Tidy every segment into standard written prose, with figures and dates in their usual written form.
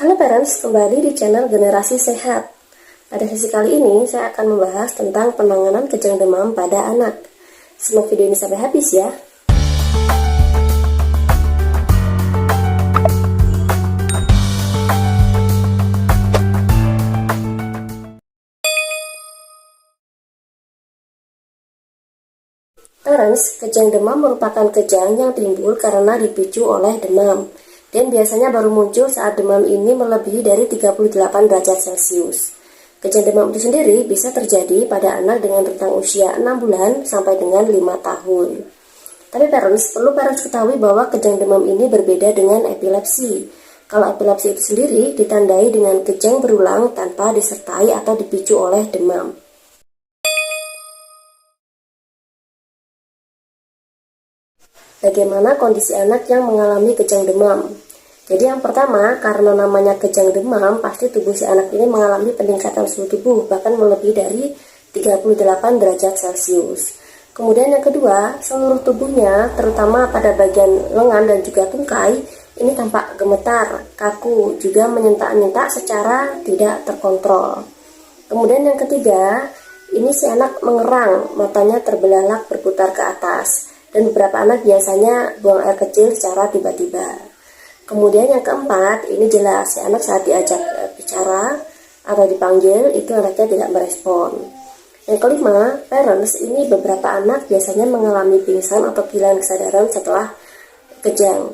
Halo parents, kembali di channel Generasi Sehat. Pada sesi kali ini, saya akan membahas tentang penanganan kejang demam pada anak. Simak video ini sampai habis ya. Parents, kejang demam merupakan kejang yang timbul karena dipicu oleh demam. Dan biasanya baru muncul saat demam ini melebihi dari 38 derajat Celcius. Kejang demam itu sendiri bisa terjadi pada anak dengan rentang usia 6 bulan sampai dengan 5 tahun. Tapi perlu parents ketahui bahwa kejang demam ini berbeda dengan epilepsi. Kalau epilepsi itu sendiri ditandai dengan kejang berulang tanpa disertai atau dipicu oleh demam. Bagaimana kondisi anak yang mengalami kejang demam? Jadi yang pertama, karena namanya kejang demam, pasti tubuh si anak ini mengalami peningkatan suhu tubuh, bahkan melebihi dari 38 derajat Celcius. Kemudian yang kedua, seluruh tubuhnya, terutama pada bagian lengan dan juga tungkai, ini tampak gemetar, kaku, juga menyentak-nyentak secara tidak terkontrol. Kemudian yang ketiga, ini si anak mengerang, matanya terbelalak berputar ke atas. Dan beberapa anak biasanya buang air kecil secara tiba-tiba. Kemudian yang keempat, ini jelas si anak saat diajak bicara atau dipanggil, itu anaknya tidak merespon. Yang kelima, parents, ini beberapa anak biasanya mengalami pingsan atau kehilangan kesadaran setelah kejang.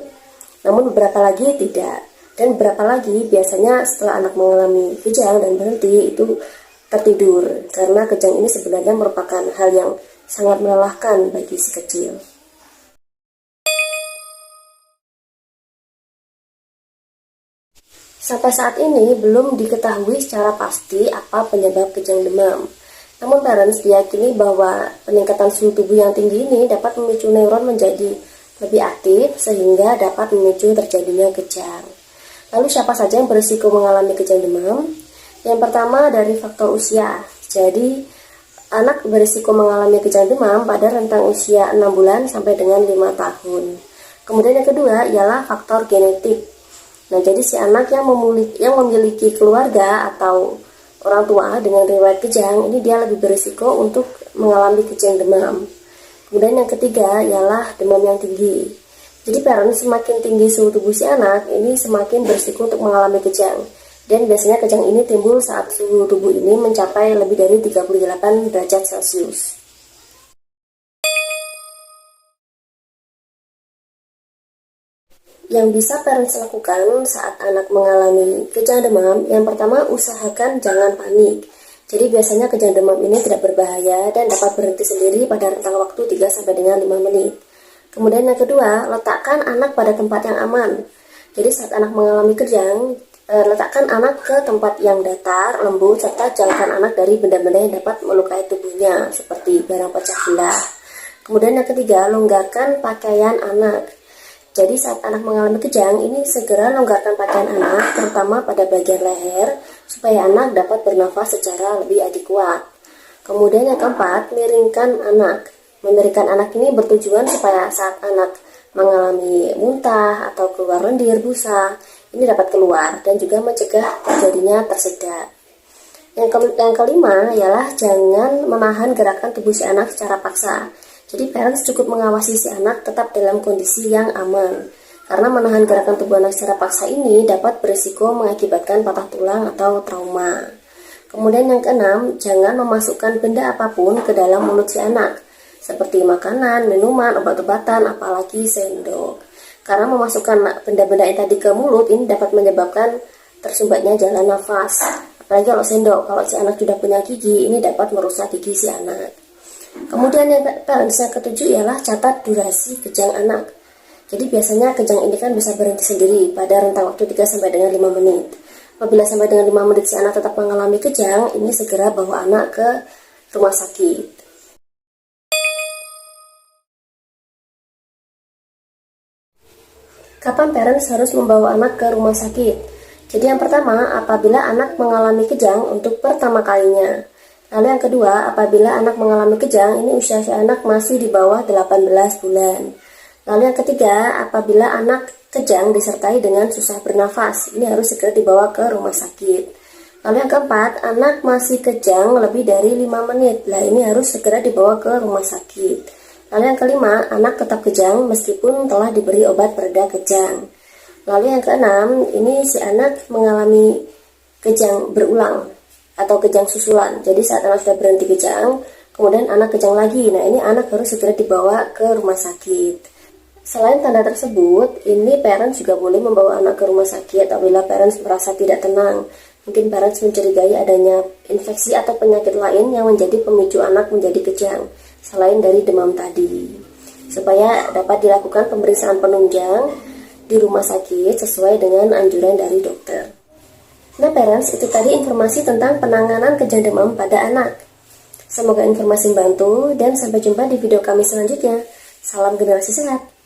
Namun beberapa lagi tidak. Dan beberapa lagi biasanya setelah anak mengalami kejang dan berhenti, itu tertidur. Karena kejang ini sebenarnya merupakan hal yang sangat melelahkan bagi si kecil. Sampai saat ini belum diketahui secara pasti apa penyebab kejang demam. Namun parents diyakini bahwa peningkatan suhu tubuh yang tinggi ini dapat memicu neuron menjadi lebih aktif sehingga dapat memicu terjadinya kejang. Lalu siapa saja yang berisiko mengalami kejang demam? Yang pertama dari faktor usia. Jadi anak berisiko mengalami kejang demam pada rentang usia 6 bulan sampai dengan 5 tahun. Kemudian yang kedua ialah faktor genetik. Nah, jadi si anak yang memiliki keluarga atau orang tua dengan riwayat kejang, ini dia lebih berisiko untuk mengalami kejang demam. Kemudian yang ketiga ialah demam yang tinggi. Jadi parents, semakin tinggi suhu tubuh si anak, ini semakin berisiko untuk mengalami kejang. Dan biasanya kejang ini timbul saat suhu tubuh ini mencapai lebih dari 38 derajat Celcius. Yang bisa parents lakukan saat anak mengalami kejang demam, yang pertama usahakan jangan panik. Jadi biasanya kejang demam ini tidak berbahaya dan dapat berhenti sendiri pada rentang waktu 3 sampai dengan 5 menit. Kemudian yang kedua, letakkan anak pada tempat yang aman. Jadi saat anak mengalami kejang, letakkan anak ke tempat yang datar, lembut, serta jauhkan anak dari benda-benda yang dapat melukai tubuhnya, seperti barang pecah belah. Kemudian yang ketiga, longgarkan pakaian anak. Jadi saat anak mengalami kejang, ini segera longgarkan pakaian anak, terutama pada bagian leher, supaya anak dapat bernafas secara lebih adekuat. Kemudian yang keempat, miringkan anak. Memiringkan anak ini bertujuan supaya saat anak mengalami muntah atau keluar lendir, busa, ini dapat keluar dan juga mencegah terjadinya tersedak. Yang kelima ialah jangan menahan gerakan tubuh si anak secara paksa. Jadi parents cukup mengawasi si anak tetap dalam kondisi yang aman. Karena menahan gerakan tubuh anak secara paksa ini dapat berisiko mengakibatkan patah tulang atau trauma. Kemudian yang keenam, jangan memasukkan benda apapun ke dalam mulut si anak. Seperti makanan, minuman, obat-obatan, apalagi sendok. Karena memasukkan benda-benda yang tadi ke mulut ini dapat menyebabkan tersumbatnya jalan nafas. Apalagi kalau sendok, kalau si anak sudah punya gigi, ini dapat merusak gigi si anak. Kemudian yang ketujuh ialah catat durasi kejang anak. Jadi biasanya kejang ini kan bisa berhenti sendiri pada rentang waktu 3 sampai dengan 5 menit. Apabila sampai dengan 5 menit si anak tetap mengalami kejang, ini segera bawa anak ke rumah sakit. Kapan parents harus membawa anak ke rumah sakit? Jadi yang pertama, apabila anak mengalami kejang untuk pertama kalinya. Lalu yang kedua, apabila anak mengalami kejang, ini usia si anak masih di bawah 18 bulan. Lalu yang ketiga, apabila anak kejang disertai dengan susah bernafas. Ini harus segera dibawa ke rumah sakit. Lalu yang keempat, anak masih kejang lebih dari 5 menit. Nah, ini harus segera dibawa ke rumah sakit. Lalu yang kelima, anak tetap kejang meskipun telah diberi obat pereda kejang. Lalu yang keenam, ini si anak mengalami kejang berulang atau kejang susulan. Jadi saat anak sudah berhenti kejang, kemudian anak kejang lagi. Nah, ini anak harus segera dibawa ke rumah sakit. Selain tanda tersebut, ini parents juga boleh membawa anak ke rumah sakit apabila parents merasa tidak tenang. Mungkin parents mencurigai adanya infeksi atau penyakit lain yang menjadi pemicu anak menjadi kejang, selain dari demam tadi. Supaya dapat dilakukan pemeriksaan penunjang di rumah sakit sesuai dengan anjuran dari dokter. Nah parents, itu tadi informasi tentang penanganan kejang demam pada anak. Semoga informasi membantu dan sampai jumpa di video kami selanjutnya. Salam generasi sehat.